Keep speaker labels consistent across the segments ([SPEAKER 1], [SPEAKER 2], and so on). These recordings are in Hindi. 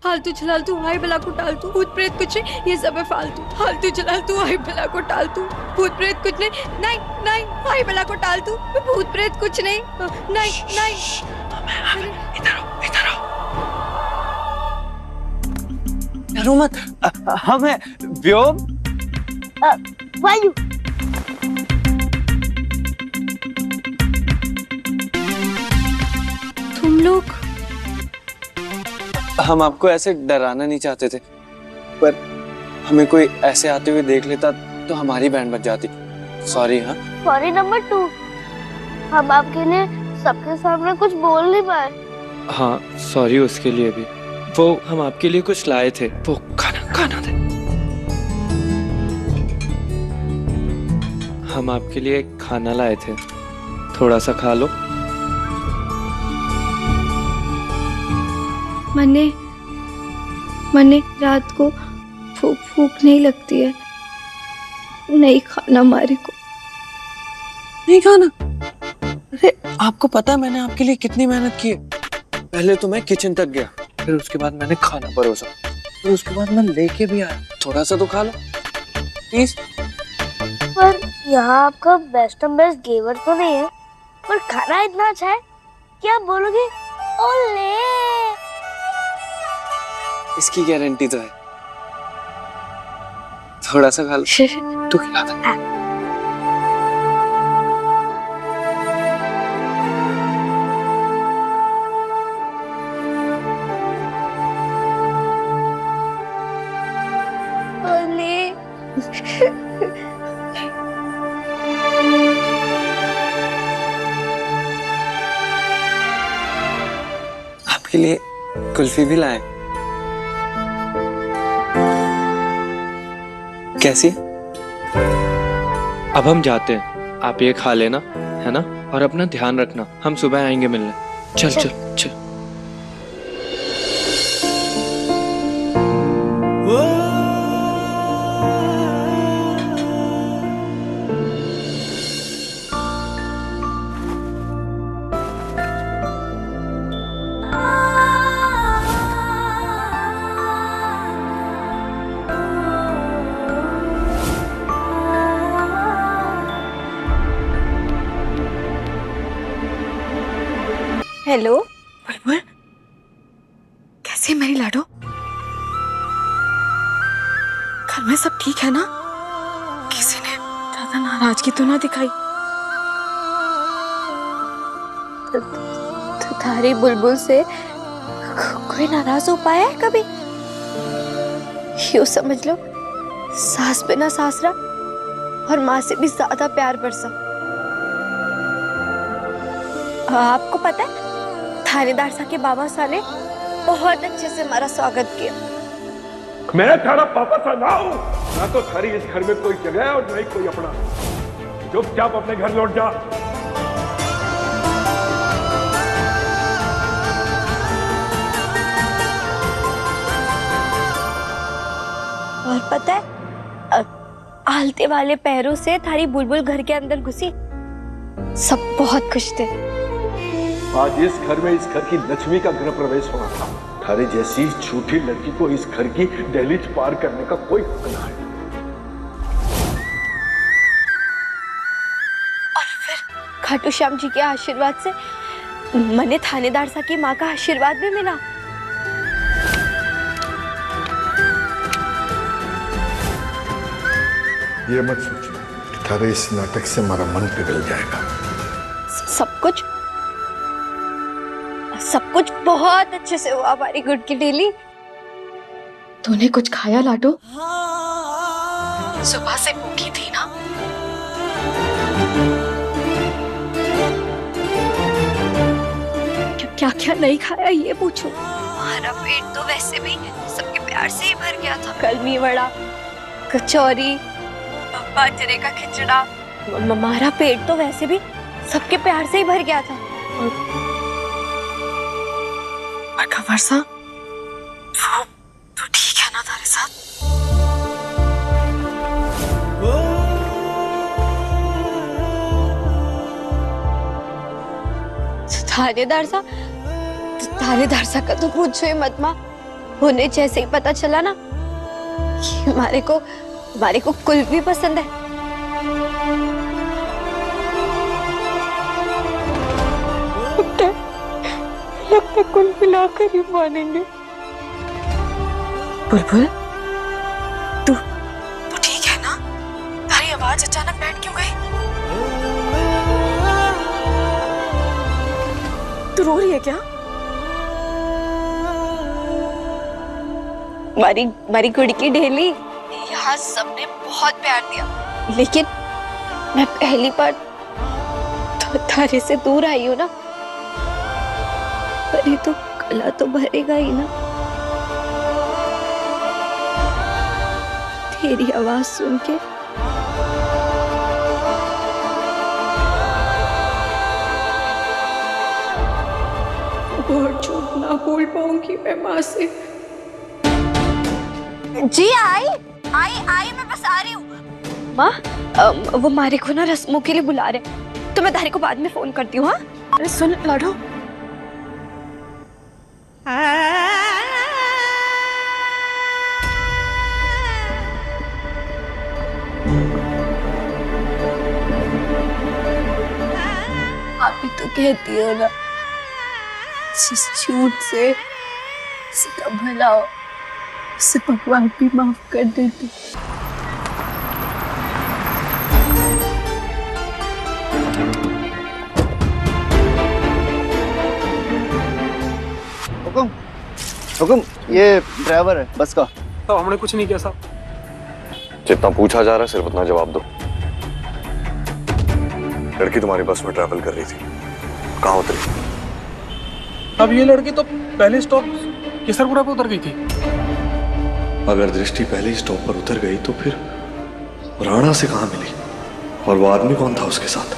[SPEAKER 1] फालतू छलालतू हाय बला को टालतू भूत प्रेत कुछ नहीं, ये सब है फालतू। फालतू छलालतू हाय बला को टालतू भूत प्रेत कुछ नहीं, नहीं नहीं हाय बला को टालतू भूत प्रेत कुछ नहीं, नहीं नहीं।
[SPEAKER 2] इधर आओ। डरो मत, हम हैं व्योम।
[SPEAKER 3] वायु।
[SPEAKER 1] तुम लोग?
[SPEAKER 2] हम आपको ऐसे डराना नहीं चाहते थे, पर हमें कोई ऐसे आते हुए देख लेता तो हमारी बैंड बज जाती। सॉरी। हाँ
[SPEAKER 3] सॉरी नंबर 2। हम आपके लिए सबके सामने कुछ बोल नहीं पाए।
[SPEAKER 2] हाँ सॉरी उसके लिए भी। वो हम आपके लिए कुछ लाए थे, वो खाना दे। हम आपके लिए खाना लाए थे, थोड़ा सा खा लो।
[SPEAKER 1] मने रात को भूख नहीं लगती है, नहीं खाना हमारे को।
[SPEAKER 2] नहीं खाना? अरे आपको पता है मैंने आपके लिए कितनी मेहनत की है। पहले तो मैं किचन तक गया, फिर उसके बाद मैंने खाना परोसा, फिर उसके बाद मैं लेके भी आया। थोड़ा सा तो खा लो प्लीज।
[SPEAKER 3] पर यहाँ आपका बेस्ट गेवर तो नहीं है, पर खाना इतना अच्छा है कि आप बोलोगे ओले।
[SPEAKER 2] इसकी गारंटी तो है। थोड़ा सा खा लो, तू खिला दे। आपके लिए कुल्फी भी लाए। कैसी? अब हम जाते हैं, आप ये खा लेना, है ना? और अपना ध्यान रखना, हम सुबह आएंगे मिलने। चल।
[SPEAKER 1] हेलो बुलबुल, कैसी मेरी लाडो? घर में सब ठीक है ना? किसी ने ज्यादा नाराजगी तो ना दिखाई? तुम्हारी बुलबुल से कोई नाराज हो पाया है कभी? यूं समझ लो सास बिना सासरा और माँ से भी ज्यादा प्यार बरसा। आपको पता है थानेदार साहब के बाबा साहब ने बहुत अच्छे से हमारा स्वागत किया।
[SPEAKER 4] मैं थारा पापा सा ना हूं, ना तो थारी इस घर में कोई जगह है और ना ही कोई अपना। चुपचाप अपने घर लौट जा।
[SPEAKER 1] और पता है आलते वाले पैरों से थारी बुलबुल घर के अंदर घुसी, सब बहुत खुश थे।
[SPEAKER 4] आज इस घर में इस घर की लक्ष्मी का गृह प्रवेश होना था। थारे जैसी झूठी लड़की को इस घर की दहलीज पार करने का कोई हक ना है।
[SPEAKER 1] और फिर खाटू श्याम जी के आशीर्वाद से मने थानेदार साहब की माँ का आशीर्वाद भी मिला।
[SPEAKER 4] ये मत सोचो कि थारे इस नाटक से हमारा मन पिघल जाएगा।
[SPEAKER 1] सब कुछ बहुत अच्छे से हुआ हमारी गुड की डेली। तूने कुछ खाया लाडो? सुबह से भूखी थी ना? क्या क्या नहीं खाया ये पूछो। हमारा पेट तो वैसे भी सबके प्यार से ही भर गया था। कलमी वड़ा, कचौरी, बाजरे का खिचड़ा, हमारा पेट तो वैसे भी सबके प्यार से ही भर गया था। वर्षा, वो तो ठीक है ना तारे साथ? थानेदार सा का तो पूछो ही मत माँ। उन्हें जैसे ही पता चला ना कि हमारे को कुल्फी पसंद है, लगता कुल्फी लाकर ही मानेंगे। बुलबुल, तू ठीक है ना? तारी आवाज अचानक बैठ क्यों गई? तू रो रही है क्या? मारी गुड़ की ढेली, यहाँ सबने बहुत प्यार दिया, लेकिन मैं पहली बार तारे से दूर आई हूँ ना, पर ये तो गला तो भरेगा ही ना। तेरी आवाज सुन के और झूठ ना बोल पाऊंगी मैं माँ से। जी आई मैं बस आ रही हूँ। माँ, वो मारे को ना रस्मों के लिए बुला रहे, तो मैं तारे को बाद में फोन करती हूँ। हाँ, अरे सुन लाडो, आप ही तो कहती हो ना, जिस झूठ से किसी का भला हो उसे भगवान भी माफ कर देती।
[SPEAKER 5] हुकुम, ये ड्राइवर है बस का।
[SPEAKER 6] तो हमने कुछ नहीं किया साहब।
[SPEAKER 7] जितना पूछा जा रहा है सिर्फ उतना जवाब दो। लड़की तुम्हारी बस में ट्रैवल कर रही थी, कहाँ उतरी?
[SPEAKER 6] अब ये लड़की तो पहले स्टॉप केसरपुरा पे उतर गई थी।
[SPEAKER 7] अगर दृष्टि पहले स्टॉप पर उतर गई तो फिर राणा से कहाँ मिली, और वो आदमी कौन था उसके साथ?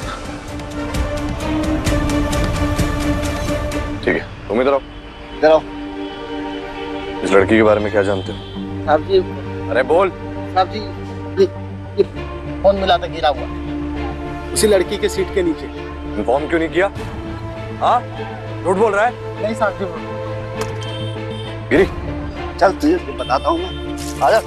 [SPEAKER 7] ठीक है, तुम इधर आओ।
[SPEAKER 5] इधर आओ।
[SPEAKER 7] इस लड़की के बारे में क्या जानते हो?
[SPEAKER 5] साहब जी,
[SPEAKER 7] अरे बोल।
[SPEAKER 5] साहब जी, ये फोन मिला था गिरा हुआ उसी लड़की के सीट के नीचे।
[SPEAKER 7] इन्फॉर्म क्यों नहीं किया? हाँ, झूठ बोल रहा है?
[SPEAKER 5] नहीं साहब जी।
[SPEAKER 7] गिरी,
[SPEAKER 5] चल तुझे बताता हूँ मैं, आजा।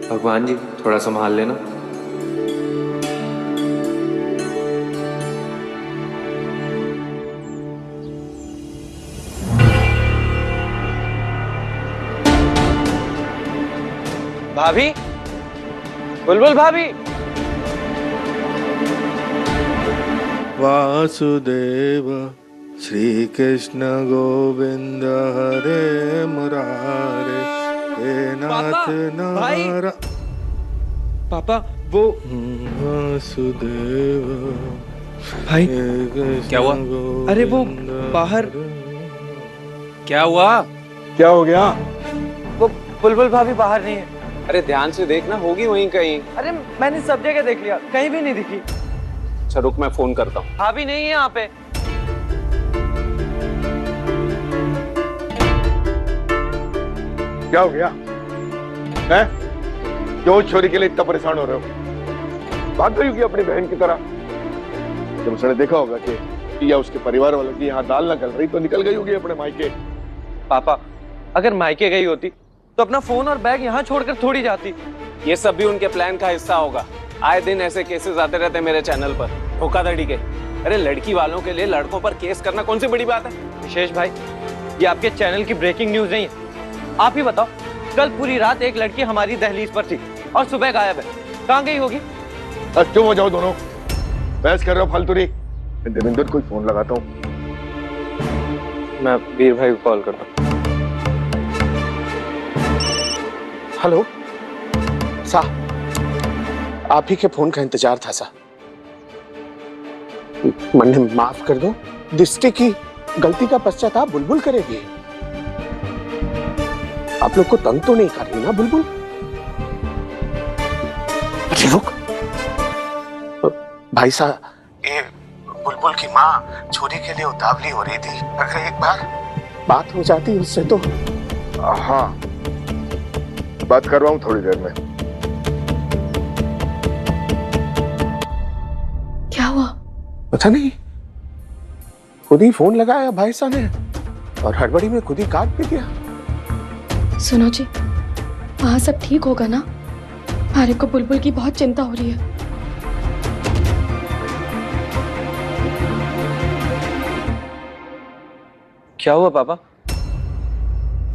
[SPEAKER 2] भगवान जी थोड़ा संभाल लेना।
[SPEAKER 8] भाभी, बुलबुल भाभी।
[SPEAKER 9] वासुदेव श्री कृष्ण गोविंद हरे मुरारे हे नाथ नारा।
[SPEAKER 2] पापा वो
[SPEAKER 9] वासुदेव
[SPEAKER 2] भाई क्या हुआ? अरे वो बाहर
[SPEAKER 6] क्या हुआ?
[SPEAKER 4] क्या हो गया?
[SPEAKER 8] वो बुलबुल भाभी बाहर नहीं है। अरे ध्यान से देखना, होगी वहीं कहीं। अरे मैंने सब जगह देख लिया, कहीं भी नहीं दिखी। अच्छा रुक, मैं फोन करता हूँ। भाभी नहीं है यहाँ पे।
[SPEAKER 4] क्या हो गया है? क्यों छोरी के लिए इतना परेशान हो रहे हो? भाग गई होगी अपनी बहन की तरह। जब उसने देखा होगा कि या उसके परिवार वालों की यहाँ दाल ना गल रही तो निकल गई होगी अपने मायके।
[SPEAKER 8] पापा, अगर मायके गई होती तो अपना फोन और बैग यहाँ छोड़कर थोड़ी जाती। ये सब भी उनके प्लान का हिस्सा होगा। आए दिन ऐसे केसेस आते रहते हैं मेरे चैनल पर, धोखाधड़ी के। अरे लड़की वालों के लिए लड़कों पर केस करना कौन सी बड़ी बात है? विशेष भाई, ये आपके चैनल की ब्रेकिंग न्यूज नहीं है। आप ही बताओ, कल पूरी रात एक लड़की हमारी दहलीज पर थी और सुबह गायब है। कहाँ गई होगी?
[SPEAKER 4] चुप हो जाओ दोनों, बहस कर रहे हो फालतू नहीं। मैं देवेंद्र को फोन लगाता हूँ।
[SPEAKER 8] मैं वीर भाई को कॉल करता हूँ।
[SPEAKER 10] हेलो साहब, आप ही के फोन का इंतजार था साहब। मन्ने माफ कर दो, दृष्टि की गलती का पश्चाताप बुलबुल करेगी। आप लोग को तंग तो नहीं कर रही ना बुलबुल? जी रुक। भाई साहब, ये बुलबुल की माँ छोरी के लिए उतावली हो रही थी। अगर एक बार बात हो जाती उससे तो।
[SPEAKER 4] हाँ, बात करवाऊं थोड़ी देर में।
[SPEAKER 1] क्या हुआ?
[SPEAKER 10] पता नहीं, खुद ही फोन लगाया भाई साहब ने और हड़बड़ी में खुद ही काट भी दिया।
[SPEAKER 1] सुनो जी, वहाँ सब ठीक होगा ना? हमारे को बुलबुल की बहुत चिंता हो रही है।
[SPEAKER 2] क्या हुआ पापा?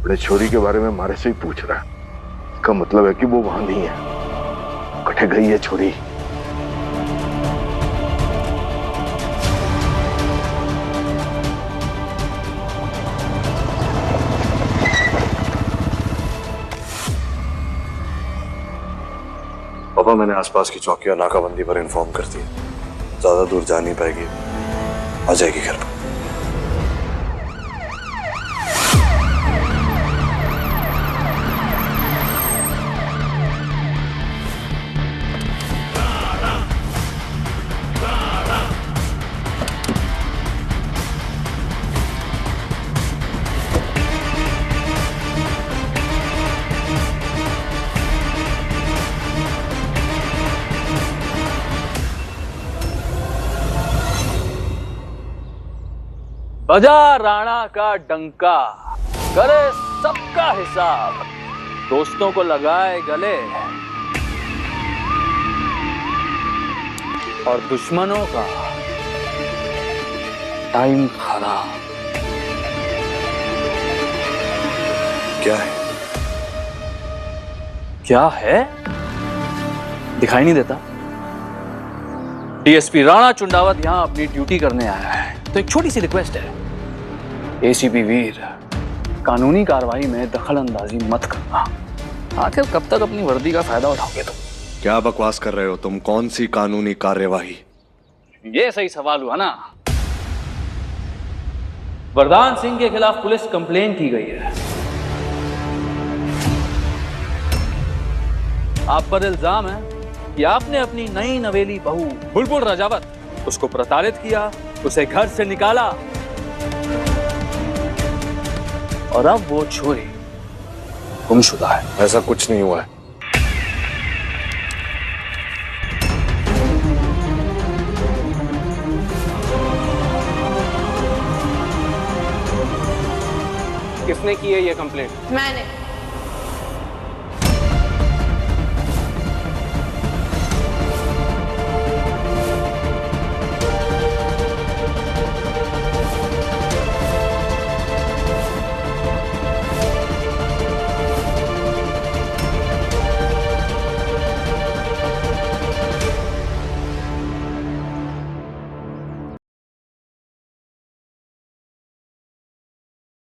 [SPEAKER 4] अपने छोरी के बारे में हमारे से ही पूछ रहा है। इसका मतलब है कि वो वहां नहीं है। कटे गई है छोरी।
[SPEAKER 7] पापा, मैंने आसपास की चौकियां नाकाबंदी पर इन्फॉर्म कर दी। ज्यादा दूर जा नहीं पाएगी, आ जाएगी घर पर।
[SPEAKER 11] बजा राणा का डंका, करे सबका हिसाब, दोस्तों को लगाए गले और दुश्मनों का टाइम खराब।
[SPEAKER 7] क्या है?
[SPEAKER 11] क्या है? दिखाई नहीं देता? डीएसपी राणा चुंडावत यहां अपनी ड्यूटी करने आया है, तो एक छोटी सी रिक्वेस्ट है। एसीपी वीर, कानूनी कार्रवाई में दखल अंदाजी मत करना। आखिर कब तक अपनी वर्दी का फायदा उठाओगे तुम?
[SPEAKER 7] क्या बकवास कर रहे हो तुम? कौन सी कानूनी कार्यवाही?
[SPEAKER 11] ये सही सवाल हुआ ना। वरदान सिंह के खिलाफ पुलिस कंप्लेन की गई है। आप पर इल्जाम है कि आपने अपनी नई नवेली बहू बुलबुल राजावत उसको प्रताड़ित किया, उसे घर से निकाला और अब वो छोरी गुमशुदा है।
[SPEAKER 7] ऐसा कुछ नहीं हुआ है।
[SPEAKER 8] किसने की है ये कंप्लेंट?
[SPEAKER 1] मैंने।